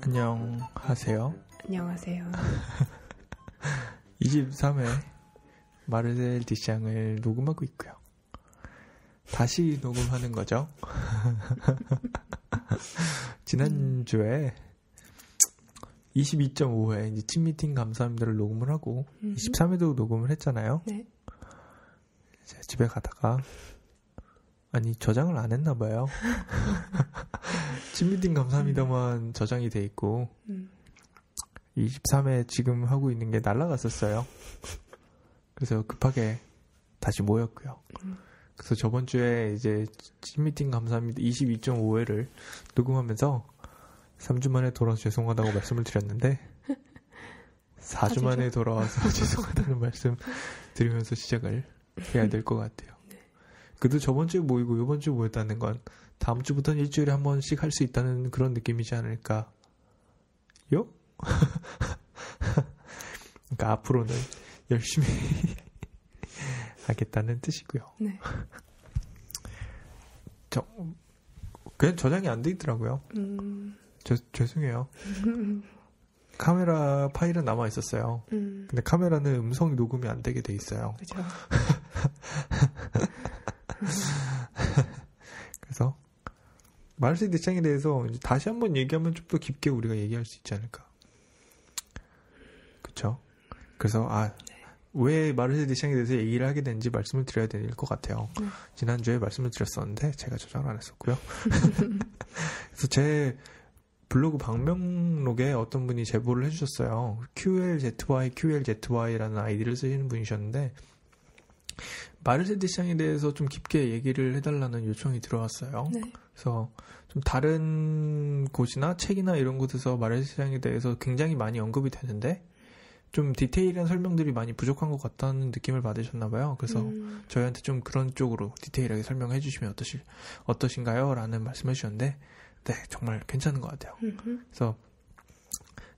안녕하세요. 안녕하세요. 23회 마르셀 디샹을 녹음하고 있고요. 다시 녹음하는 거죠. 지난주에 22.5회 이제 찐미팅 감사합니다를 녹음을 하고 23회도 녹음을 했잖아요. 네. 이제 집에 가다가 아니 저장을 안 했나 봐요. 찐미팅 감사합니다만 저장이 돼 있고 23회 지금 하고 있는 게 날라갔었어요. 그래서 급하게 다시 모였고요. 그래서 저번 주에 이제 찐미팅 감사합니다 22.5회를 녹음하면서 3주 만에 돌아와서 죄송하다고 말씀을 드렸는데 4주 만에 돌아와서 죄송하다는 말씀 드리면서 시작을 해야 될 것 같아요. 그래도 저번 주에 모이고 이번 주에 모였다는 건 다음 주부터는 일주일에 한 번씩 할 수 있다는 그런 느낌이지 않을까요? 그러니까 앞으로는 열심히 하겠다는 뜻이고요. 네. 그냥 저장이 안 돼 있더라고요. 죄송해요. 카메라 파일은 남아 있었어요. 근데 카메라는 음성이 녹음이 안 되게 돼 있어요. 그렇죠. 그래서 마르셀 디샹에 대해서 이제 다시 한번 얘기하면 좀 더 깊게 우리가 얘기할 수 있지 않을까. 그렇죠. 그래서 왜 마르셀 디샹에 대해서 얘기를 하게 된지 말씀을 드려야 될 것 같아요. 지난주에 말씀을 드렸었는데 제가 저장을 안 했었고요. 그래서 제 블로그 방명록에 어떤 분이 제보를 해주셨어요. QLZY라는 아이디를 쓰시는 분이셨는데 마르셀 디샹에 대해서 좀 깊게 얘기를 해달라는 요청이 들어왔어요. 네. 그래서 좀 다른 곳이나 책이나 이런 곳에서 마르셀 디샹에 대해서 굉장히 많이 언급이 되는데 좀 디테일한 설명들이 많이 부족한 것 같다는 느낌을 받으셨나 봐요. 그래서 저희한테 좀 그런 쪽으로 디테일하게 설명해 주시면 어떠신가요? 라는 말씀해 주셨는데 네, 정말 괜찮은 것 같아요. 그래서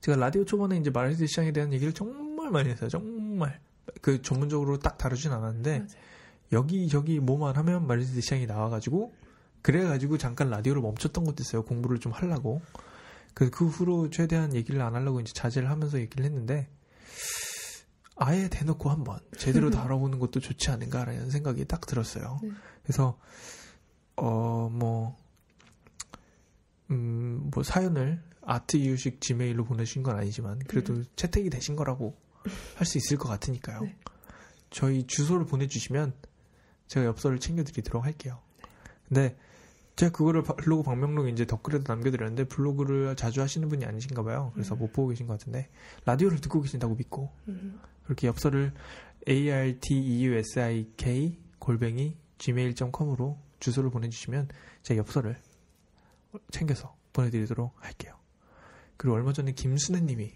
제가 라디오 초반에 이제 마르셀 디샹에 대한 얘기를 정말 많이 했어요. 정말 그 전문적으로 딱 다루진 않았는데 맞아요. 여기저기 뭐만 하면 마르셀 디샹이 나와가지고 그래가지고 잠깐 라디오를 멈췄던 것도 있어요. 공부를 좀 하려고. 그 후로 최대한 얘기를 안 하려고 이제 자제를 하면서 얘기를 했는데 아예 대놓고 한번 제대로 다뤄보는 것도 좋지 않은가라는 생각이 딱 들었어요. 네. 그래서 사연을 아트이유식 지메일로 보내신 건 아니지만 그래도 채택이 되신 거라고 할 수 있을 것 같으니까요. 네. 저희 주소를 보내주시면 제가 엽서를 챙겨드리도록 할게요. 근데 제가 그거를 블로그 방명록에 이제 댓글에도 남겨드렸는데 블로그를 자주 하시는 분이 아니신가 봐요. 그래서 못 보고 계신 것 같은데 라디오를 듣고 계신다고 믿고 그렇게 엽서를 arteusik@gmail.com으로 주소를 보내주시면 제가 엽서를 챙겨서 보내드리도록 할게요. 그리고 얼마 전에 김순애님이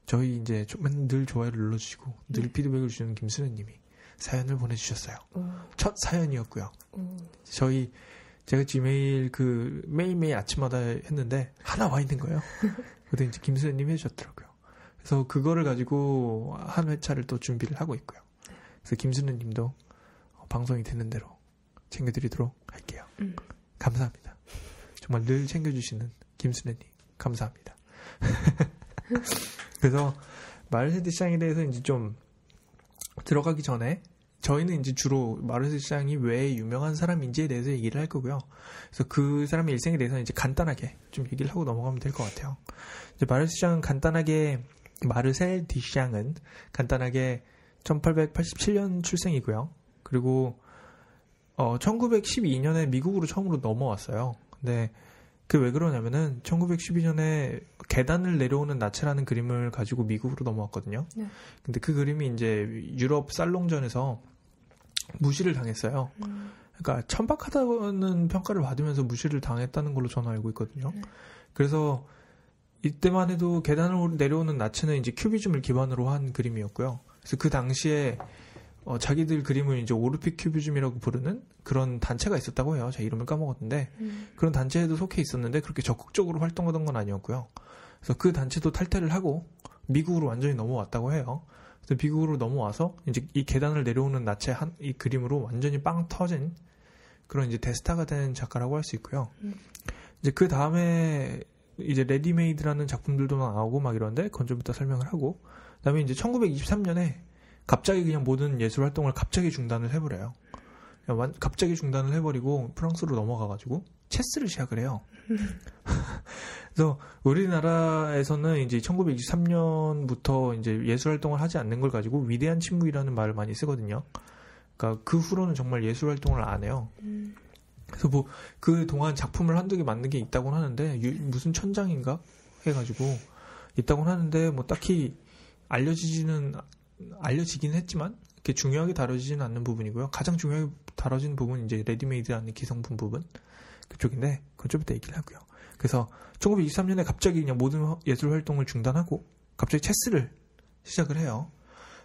저희 이제 늘 좋아요를 눌러주시고 늘 피드백을 주시는 김순애님이 사연을 보내주셨어요. 첫 사연이었고요. 제가 지메일 매일매일 아침마다 했는데 하나 와 있는 거예요. 그때 이제 김순애님이 해주셨더라고요. 그래서 그거를 가지고 한 회차를 또 준비를 하고 있고요. 그래서 김순애님도 방송이 되는 대로 챙겨드리도록 할게요. 감사합니다. 정말 늘 챙겨주시는 김순애님 감사합니다. 그래서 마르셀 디샹에 대해서 이제 좀 들어가기 전에 저희는 이제 주로 마르셀 디샹이 왜 유명한 사람인지에 대해서 얘기를 할 거고요. 그래서 그 사람의 일생에 대해서는 이제 간단하게 좀 얘기를 하고 넘어가면 될 것 같아요. 이제 마르셀 디샹은 간단하게 1887년 출생이고요. 그리고 1912년에 미국으로 처음으로 넘어왔어요. 근데 그게 왜 그러냐면은 1912년에 계단을 내려오는 나체라는 그림을 가지고 미국으로 넘어왔거든요. 네. 근데 그 그림이 이제 유럽 살롱전에서 무시를 당했어요. 그러니까 천박하다는 평가를 받으면서 무시를 당했다는 걸로 저는 알고 있거든요. 그래서 이때만 해도 계단을 내려오는 나체는 이제 큐비즘을 기반으로 한 그림이었고요. 그래서 그 당시에 자기들 그림을 이제 오르픽 큐비즘이라고 부르는 그런 단체가 있었다고 해요. 제가 이름을 까먹었는데 그런 단체에도 속해 있었는데 그렇게 적극적으로 활동하던 건 아니었고요. 그래서 그 단체도 탈퇴를 하고 미국으로 완전히 넘어왔다고 해요. 그래서 미국으로 넘어와서 이제 이 계단을 내려오는 나체 이 그림으로 완전히 빵 터진 그런 이제 대스타가 된 작가라고 할 수 있고요. 이제 그 다음에 이제 레디메이드라는 작품들도 나오고 막 이런데 그건 좀 이따 설명을 하고, 그다음에 이제 1923년에 갑자기 그냥 모든 예술 활동을 갑자기 중단을 해버려요. 갑자기 중단을 해버리고 프랑스로 넘어가가지고 체스를 시작을 해요. 그래서 우리나라에서는 이제 1923년부터 이제 예술 활동을 하지 않는 걸 가지고 위대한 침묵이라는 말을 많이 쓰거든요. 그러니까 그 후로는 정말 예술 활동을 안 해요. 그래서 뭐 그 동안 작품을 한두 개 만든 게 있다고는 하는데 무슨 천장인가 해가지고 있다고는 하는데 뭐 딱히 알려지긴 했지만 이렇게 중요하게 다뤄지지는 않는 부분이고요. 가장 중요하게 다뤄진 부분은 이제 레디메이드라는 기성품 부분 그쪽인데 그건 좀 이따 얘기를 하고요. 그래서 1923년에 갑자기 그냥 모든 예술 활동을 중단하고 갑자기 체스를 시작을 해요.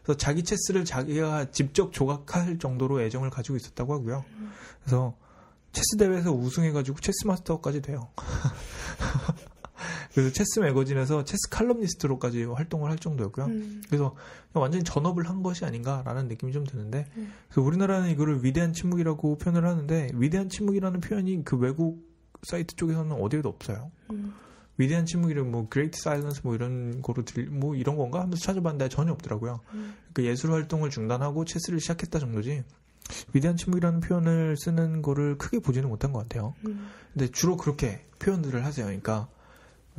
그래서 자기 체스를 자기가 직접 조각할 정도로 애정을 가지고 있었다고 하고요. 그래서 체스 대회에서 우승해가지고 체스 마스터까지 돼요. 그래서 체스 매거진에서 체스 칼럼니스트로까지 활동을 할 정도였고요. 그래서 완전히 전업을 한 것이 아닌가라는 느낌이 좀 드는데, 그래서 우리나라는 이거를 위대한 침묵이라고 표현을 하는데, 위대한 침묵이라는 표현이 그 외국 사이트 쪽에서는 어디에도 없어요. 위대한 침묵이란 뭐 Great Silence 뭐 이런 거로 뭐 이런 건가 하면서 찾아봤는데 전혀 없더라고요. 그 예술 활동을 중단하고 체스를 시작했다 정도지. 위대한 침묵이라는 표현을 쓰는 거를 크게 보지는 못한 것 같아요. 근데 주로 그렇게 표현들을 하세요. 그러니까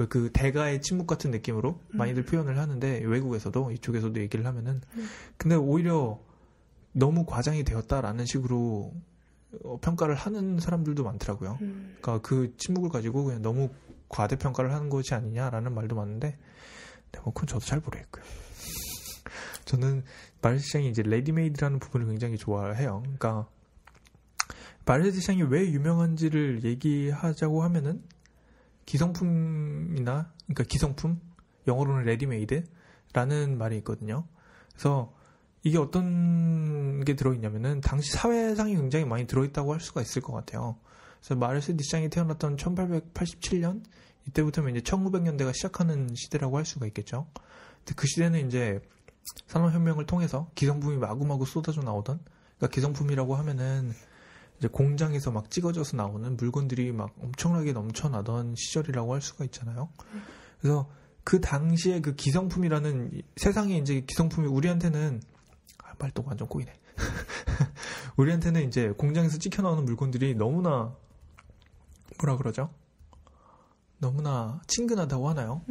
그 대가의 침묵 같은 느낌으로 많이들 표현을 하는데 외국에서도 이쪽에서도 얘기를 하면은 근데 오히려 너무 과장이 되었다라는 식으로 평가를 하는 사람들도 많더라고요. 그러니까 그 침묵을 가지고 그냥 너무 과대평가를 하는 것이 아니냐라는 말도 많은데 뭐 그건 저도 잘 모르겠고요. 저는 마르시샹이 이제 레디메이드라는 부분을 굉장히 좋아해요. 그러니까 마르시샹이 왜 유명한지를 얘기하자고 하면은 기성품이나 그러니까 기성품 영어로는 레디메이드라는 말이 있거든요. 그래서 이게 어떤 게 들어있냐면은 당시 사회상이 굉장히 많이 들어있다고 할 수가 있을 것 같아요. 그래서 마르세 디샹이 태어났던 1887년 이때부터면 이제 1900년대가 시작하는 시대라고 할 수가 있겠죠. 근데 그 시대는 이제 산업혁명을 통해서 기성품이 마구마구 쏟아져 나오던, 그러니까 기성품이라고 하면은 이제 공장에서 막 찍어져서 나오는 물건들이 막 엄청나게 넘쳐나던 시절이라고 할 수가 있잖아요. 그래서 그 당시에 그 기성품이라는 세상에 이제 기성품이 우리한테는 말도 완전 꼬이네. 우리한테는 이제 공장에서 찍혀 나오는 물건들이 너무나 뭐라 그러죠? 너무나 친근하다고 하나요?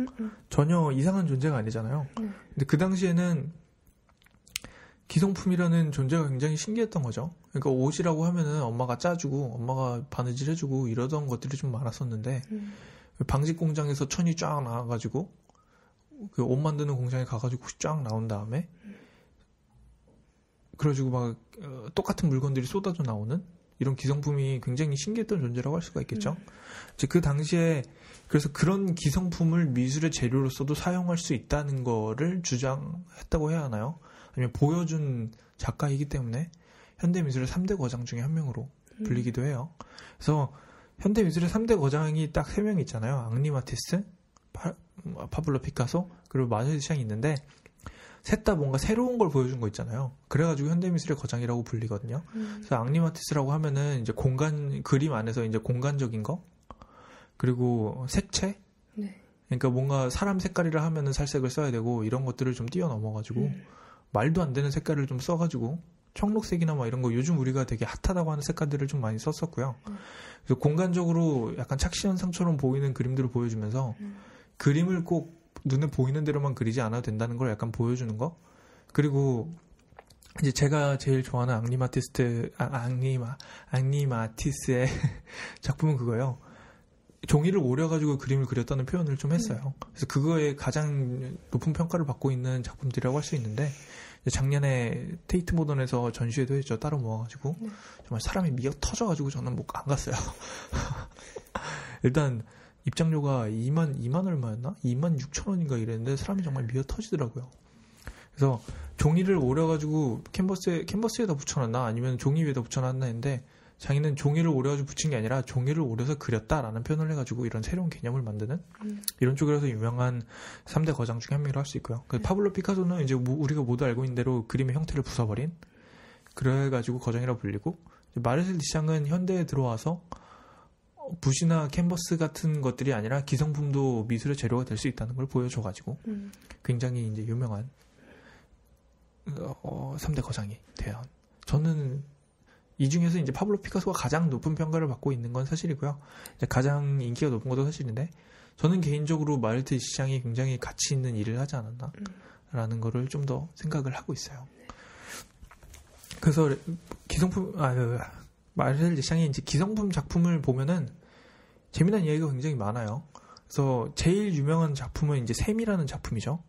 전혀 이상한 존재가 아니잖아요. 근데 그 당시에는 기성품이라는 존재가 굉장히 신기했던 거죠. 그러니까 옷이라고 하면은 엄마가 짜주고 엄마가 바느질 해주고 이러던 것들이 좀 많았었는데 방직 공장에서 천이 쫙 나와가지고 그 옷 만드는 공장에 가가지고 쫙 나온 다음에 그래가지고 막 똑같은 물건들이 쏟아져 나오는 이런 기성품이 굉장히 신기했던 존재라고 할 수가 있겠죠. 이제 그 당시에 그래서 그런 기성품을 미술의 재료로서도 사용할 수 있다는 거를 주장했다고 해야 하나요? 아니면 보여준 작가이기 때문에 현대미술의 3대 거장 중에 한 명으로 불리기도 해요. 그래서 현대미술의 3대 거장이 딱 3명 있잖아요. 앙리 마티스, 파블로 피카소, 그리고 마르시샹이 있는데 셋 다 뭔가 새로운 걸 보여준 거 있잖아요. 그래가지고 현대미술의 거장이라고 불리거든요. 그래서 앙리 마티스라고 하면은 이제 그림 안에서 이제 공간적인 거, 그리고 색채, 네. 그러니까 뭔가 사람 색깔이라 하면은 살색을 써야 되고 이런 것들을 좀 뛰어넘어가지고 말도 안 되는 색깔을 좀 써가지고 청록색이나 뭐 이런 거 요즘 우리가 되게 핫하다고 하는 색깔들을 좀 많이 썼었고요. 그래서 공간적으로 약간 착시현상처럼 보이는 그림들을 보여주면서 그림을 꼭 눈에 보이는 대로만 그리지 않아도 된다는 걸 약간 보여주는 거. 그리고 이제 제가 제일 좋아하는 앙리 마티스의 작품은 그거예요. 종이를 오려가지고 그림을 그렸다는 표현을 좀 했어요. 그래서 그거에 가장 높은 평가를 받고 있는 작품들이라고 할 수 있는데 작년에 테이트 모던에서 전시회도 했죠. 따로 모아가지고 정말 사람이 미어 터져가지고 저는 못 안 갔어요. 일단 입장료가 2만 얼마였나? 26,000원인가 이랬는데 사람이 정말 미어 터지더라고요. 그래서 종이를 오려가지고 캔버스에다 붙여놨나 아니면 종이 위에다 붙여놨나 했는데 자기는 종이를 오려가지고 붙인 게 아니라 종이를 오려서 그렸다라는 표현을 해가지고 이런 새로운 개념을 만드는 이런 쪽이라서 유명한 3대 거장 중에 한 명이라고 할 수 있고요. 파블로 피카소는 이제 우리가 모두 알고 있는 대로 그림의 형태를 부숴버린 그래가지고 거장이라고 불리고 마르셀 디샹은 현대에 들어와서 붓이나 캔버스 같은 것들이 아니라 기성품도 미술의 재료가 될 수 있다는 걸 보여줘가지고 굉장히 이제 유명한 3대 거장이 돼요. 저는 이 중에서 이제 파블로 피카소가 가장 높은 평가를 받고 있는 건 사실이고요. 이제 가장 인기가 높은 것도 사실인데 저는 개인적으로 마르셀 디샹이 굉장히 가치 있는 일을 하지 않았나라는 거를 좀 더 생각을 하고 있어요. 그래서 마르셀 디샹이 이제 기성품 작품을 보면은 재미난 이야기가 굉장히 많아요. 그래서 제일 유명한 작품은 이제 샘이라는 작품이죠.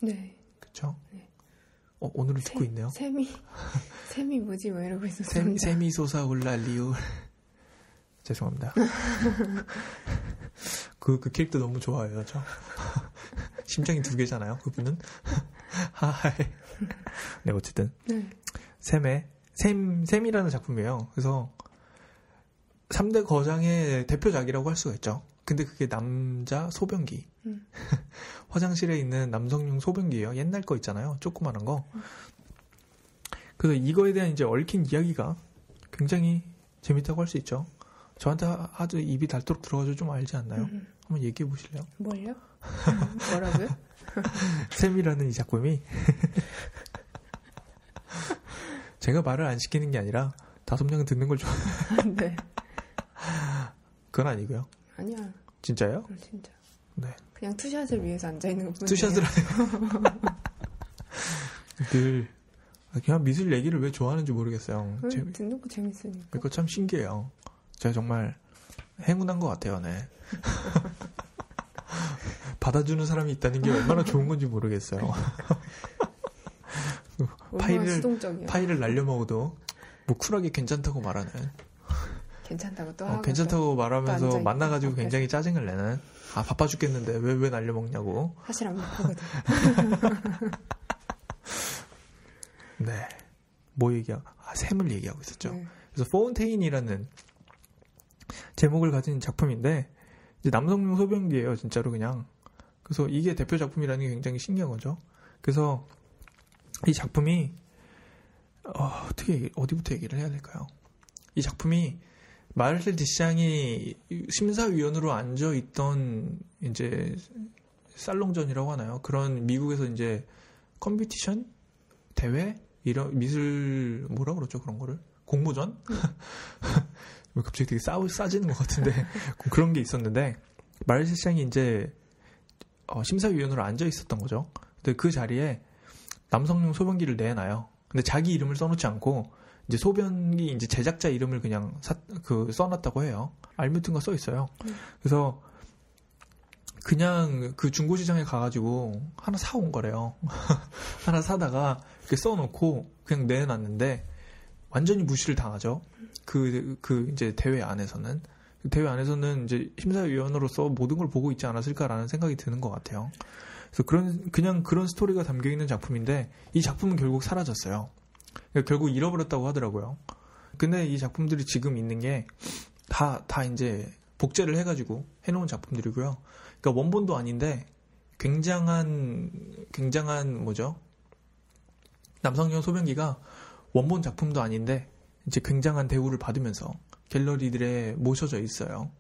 네. 그렇죠? 네. 오늘은 듣고 있네요. 샘이 뭐지? 뭐 이러고 있었습니다. 샘이 솟아올라 리오. 죄송합니다. 그 캐릭터 너무 좋아해요, 저. 심장이 2개잖아요, 그분은. 네, 어쨌든. 네. 샘이라는 작품이에요. 그래서 3대 거장의 대표작이라고 할 수가 있죠. 근데 그게 남자 소변기. 화장실에 있는 남성용 소변기예요. 옛날 거 있잖아요. 조그만한 거. 그래서 이거에 대한 이제 얽힌 이야기가 굉장히 재밌다고 할 수 있죠. 저한테 아주 입이 닳도록 들어가지고 좀 알지 않나요? 한번 얘기해 보실래요? 뭘요? 뭐라고요? 샘이라는 이 작품이 제가 말을 안 시키는 게 아니라 다솜양은 듣는 걸 좋아해요. 네. 그건 아니고요. 아니야. 진짜요? 진짜. 네. 그냥 투샷을 위해서 앉아있는 것 뿐이에요. 투샷을 늘 그냥 미술 얘기를 왜 좋아하는지 모르겠어요. 듣는 거 재밌으니까. 그거 참 신기해요. 제가 정말 행운한 것 같아요. 네. 받아주는 사람이 있다는 게 얼마나 좋은 건지 모르겠어요. 파일을 날려먹어도 뭐 쿨하게 괜찮다고 말하는. 괜찮다고 또 하고. 괜찮다고 말하면서 만나가지고 굉장히 짜증을 내는. 바빠 죽겠는데 왜 날려먹냐고. 사실 안 바쁘거든. 네. 뭐 샘을 얘기하고 있었죠. 네. 그래서 포운테인이라는 제목을 가진 작품인데 이제 남성용 소변기예요, 진짜로 그냥. 그래서 이게 대표 작품이라는 게 굉장히 신기한 거죠. 그래서 이 작품이 어디부터 얘기를 해야 될까요? 이 작품이 마르셀 디샹이 심사위원으로 앉아 있던 이제 살롱전이라고 하나요? 그런 미국에서 이제 컴피티션 대회 이런 미술 뭐라 그러죠 그런 거를 공모전? 갑자기 되게 싸지는 것 같은데 그런 게 있었는데 마르셀 디샹이 이제 심사위원으로 앉아 있었던 거죠. 근데 그 자리에 남성용 소변기를 내놔요. 근데 자기 이름을 써놓지 않고 이제 소변기 이제 제작자 이름을 그냥 써놨다고 해요. 알뮤튼가 써 있어요. 그래서 그냥 그 중고시장에 가가지고 하나 사온 거래요. 하나 사다가 이렇게 써놓고 그냥 내놨는데 완전히 무시를 당하죠. 그 이제 대회 안에서는 이제 심사위원으로서 모든 걸 보고 있지 않았을까라는 생각이 드는 것 같아요. 그래서 그냥 그런 스토리가 담겨 있는 작품인데 이 작품은 결국 사라졌어요. 그러니까 결국 잃어버렸다고 하더라고요. 근데 이 작품들이 지금 있는 게 다 이제 복제를 해가지고 해놓은 작품들이고요. 그러니까 원본도 아닌데 굉장한 뭐죠? 남성용 소변기가 원본 작품도 아닌데 이제 굉장한 대우를 받으면서 갤러리들에 모셔져 있어요.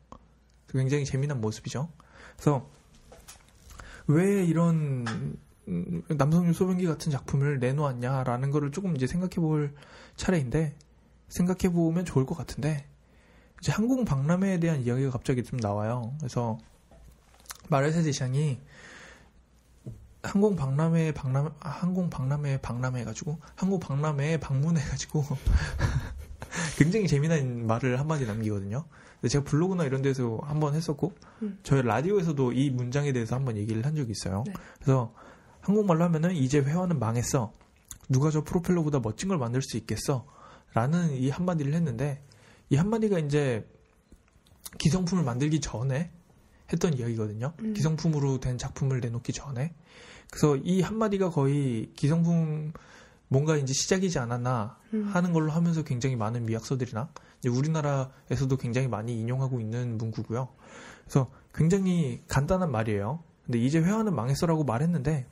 굉장히 재미난 모습이죠. 그래서 왜 이런 남성용 소변기 같은 작품을 내놓았냐라는 거를 조금 이제 생각해 볼 차례인데 생각해 보면 좋을 것 같은데 이제 항공 박람회에 대한 이야기가 갑자기 좀 나와요. 그래서 마르셀 디샹이 항공 박람회에 방문해가지고 굉장히 재미난 말을 한마디 남기거든요. 근데 제가 블로그나 이런 데서 한번 했었고 저희 라디오에서도 이 문장에 대해서 한번 얘기를 한 적이 있어요. 네. 그래서 한국말로 하면은 이제 회화는 망했어. 누가 저 프로펠러보다 멋진 걸 만들 수 있겠어? 라는 이 한마디를 했는데 이 한마디가 이제 기성품을 만들기 전에 했던 이야기거든요. 기성품으로 된 작품을 내놓기 전에. 그래서 이 한마디가 거의 기성품 뭔가 이제 시작이지 않았나 하는 걸로 하면서 굉장히 많은 미학서들이나 이제 우리나라에서도 굉장히 많이 인용하고 있는 문구고요. 그래서 굉장히 간단한 말이에요. 근데 이제 회화는 망했어라고 말했는데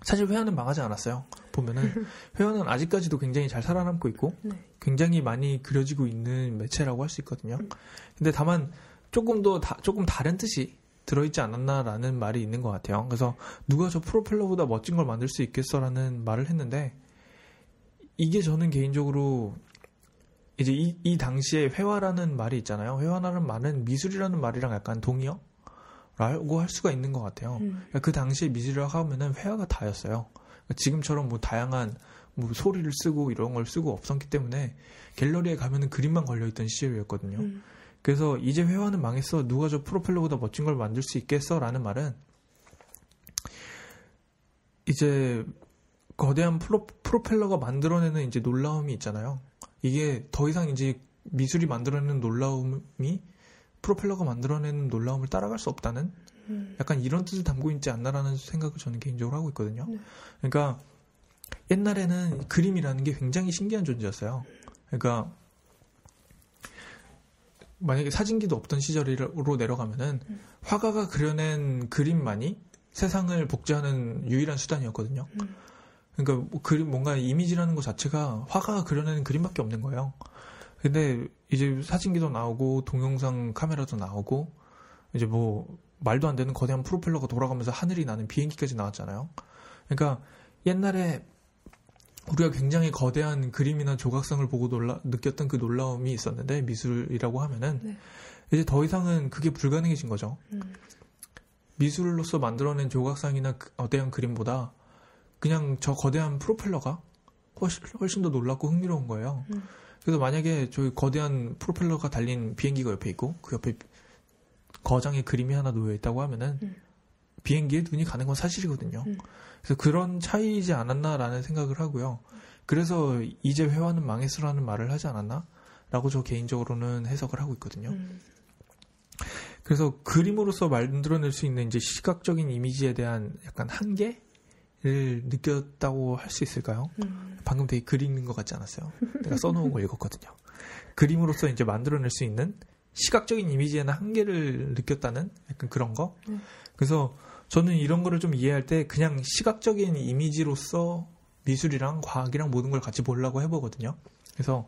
사실 회화는 망하지 않았어요. 보면은 회화는 아직까지도 굉장히 잘 살아남고 있고 굉장히 많이 그려지고 있는 매체라고 할 수 있거든요. 근데 다만 조금 다른 뜻이 들어있지 않았나라는 말이 있는 것 같아요. 그래서 누가 저 프로펠러보다 멋진 걸 만들 수 있겠어라는 말을 했는데 이게 저는 개인적으로 이제 이 당시에 회화라는 말이 있잖아요. 회화라는 말은 미술이라는 말이랑 약간 동의어라고 할 수가 있는 것 같아요. 그러니까 그 당시에 미술이라고 하면은 회화가 다였어요. 그러니까 지금처럼 뭐 다양한 뭐 소리를 쓰고 이런 걸 쓰고 없었기 때문에 갤러리에 가면은 그림만 걸려있던 시절이었거든요. 그래서 이제 회화는 망했어. 누가 저 프로펠러보다 멋진 걸 만들 수 있겠어? 라는 말은 이제 거대한 프로펠러가 만들어내는 이제 놀라움이 있잖아요. 이게 더 이상 이제 미술이 만들어내는 놀라움이 프로펠러가 만들어내는 놀라움을 따라갈 수 없다는 약간 이런 뜻을 담고 있지 않나라는 생각을 저는 개인적으로 하고 있거든요. 그러니까 옛날에는 그림이라는 게 굉장히 신기한 존재였어요. 그러니까 만약에 사진기도 없던 시절로 내려가면은 화가가 그려낸 그림만이 세상을 복제하는 유일한 수단이었거든요. 그러니까 뭔가 이미지라는 것 자체가 화가가 그려내는 그림밖에 없는 거예요. 근데 이제 사진기도 나오고 동영상 카메라도 나오고 이제 뭐 말도 안 되는 거대한 프로펠러가 돌아가면서 하늘이 나는 비행기까지 나왔잖아요. 그러니까 옛날에 우리가 굉장히 거대한 그림이나 조각상을 보고 느꼈던 그 놀라움이 있었는데 미술이라고 하면은 이제 더 이상은 그게 불가능해진 거죠. 미술로서 만들어낸 조각상이나 거대한 그림보다 그냥 저 거대한 프로펠러가 훨씬 더 놀랍고 흥미로운 거예요. 그래서 만약에 저기 거대한 프로펠러가 달린 비행기가 옆에 있고 그 옆에 거장의 그림이 하나 놓여 있다고 하면은 비행기에 눈이 가는 건 사실이거든요. 그래서 그런 차이이지 않았나라는 생각을 하고요. 그래서 이제 회화는 망했어라는 말을 하지 않았나라고 저 개인적으로는 해석을 하고 있거든요. 그래서 그림으로서 만들어낼 수 있는 이제 시각적인 이미지에 대한 약간 한계를 느꼈다고 할 수 있을까요? 방금 되게 글 읽는 것 같지 않았어요? 내가 써놓은 거 읽었거든요. 그림으로서 이제 만들어낼 수 있는 시각적인 이미지에는 한계를 느꼈다는 약간 그런 거. 그래서 저는 이런 거를 좀 이해할 때 그냥 시각적인 이미지로서 미술이랑 과학이랑 모든 걸 같이 보려고 해보거든요. 그래서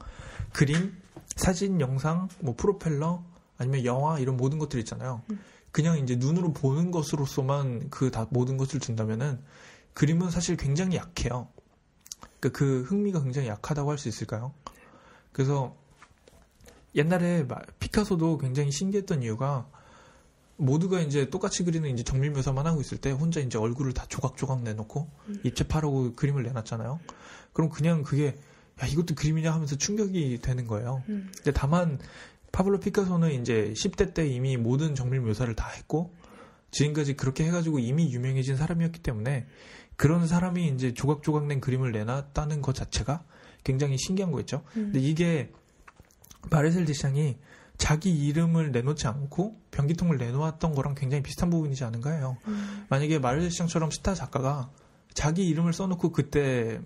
그림, 사진, 영상, 뭐 프로펠러, 아니면 영화 이런 모든 것들 있잖아요. 그냥 이제 눈으로 보는 것으로서만 모든 것을 준다면은 그림은 사실 굉장히 약해요. 그러니까 그 흥미가 굉장히 약하다고 할 수 있을까요? 그래서 옛날에 피카소도 굉장히 신기했던 이유가 모두가 이제 똑같이 그리는 이제 정밀 묘사만 하고 있을 때 혼자 이제 얼굴을 다 조각조각 내놓고 입체파라고 그림을 내놨잖아요. 그럼 그냥 그게 야 이것도 그림이냐 하면서 충격이 되는 거예요. 근데 다만 파블로 피카소는 이제 10대 때 이미 모든 정밀 묘사를 다 했고 지금까지 그렇게 해가지고 이미 유명해진 사람이었기 때문에 그런 사람이 이제 조각조각 낸 그림을 내놨다는 것 자체가 굉장히 신기한 거였죠. 근데 이게 마르셀 디샹이 자기 이름을 내놓지 않고 변기통을 내놓았던 거랑 굉장히 비슷한 부분이지 않은가 해요. 만약에 마르셀 디샹처럼 스타 작가가 자기 이름을 써놓고 그때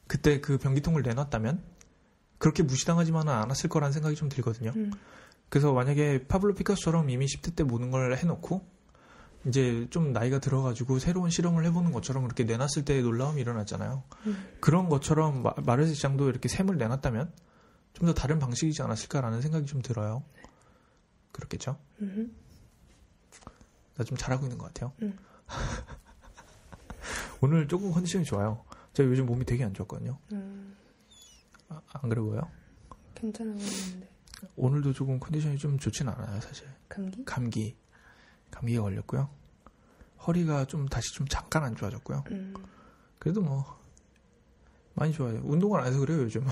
그 변기통을 내놨다면 그렇게 무시당하지만은 않았을 거라는 생각이 좀 들거든요. 그래서 만약에 파블로 피카소처럼 이미 10대 때 모든 걸 해놓고 이제 좀 나이가 들어가지고 새로운 실험을 해보는 것처럼 그렇게 내놨을 때의 놀라움이 일어났잖아요. 그런 것처럼 마르셀 디샹도 이렇게 샘을 내놨다면 좀 더 다른 방식이지 않았을까라는 생각이 좀 들어요. 그렇겠죠? 나 좀 잘하고 있는 것 같아요. 오늘 조금 컨디션이 좋아요. 제가 요즘 몸이 되게 안 좋았거든요. 안 그래 보여요? 괜찮아 보이는데. 오늘도 조금 컨디션이 좀 좋진 않아요, 사실. 감기가 걸렸고요. 허리가 좀 다시 좀 잠깐 안 좋아졌고요. 그래도 뭐 많이 좋아요. 운동을 안 해서 그래요, 요즘.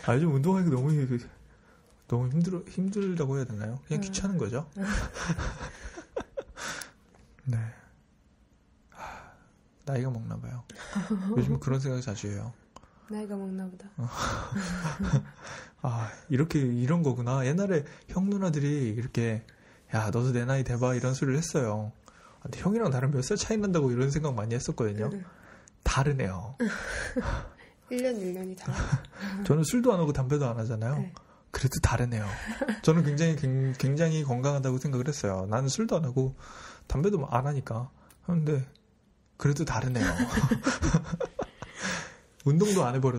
요즘 운동하기가 너무 힘들다고 해야 되나요? 그냥 귀찮은 거죠. 네. 나이가 먹나 봐요. 요즘 그런 생각 자주 해요. 나이가 먹나 보다. 이런 거구나. 옛날에 형 누나들이 이렇게 야 너도 내 나이 돼봐 이런 소리를 했어요. 근데 형이랑 나랑 몇 살 차이 난다고 이런 생각 많이 했었거든요. 다르네요. 1년이 달라. 저는 술도 안 하고 담배도 안 하잖아요. 네. 그래도 다르네요. 저는 굉장히 건강하다고 생각을 했어요. 나는 술도 안 하고 담배도 안 하니까. 근데 그래도 다르네요. 운동도 안 해버려.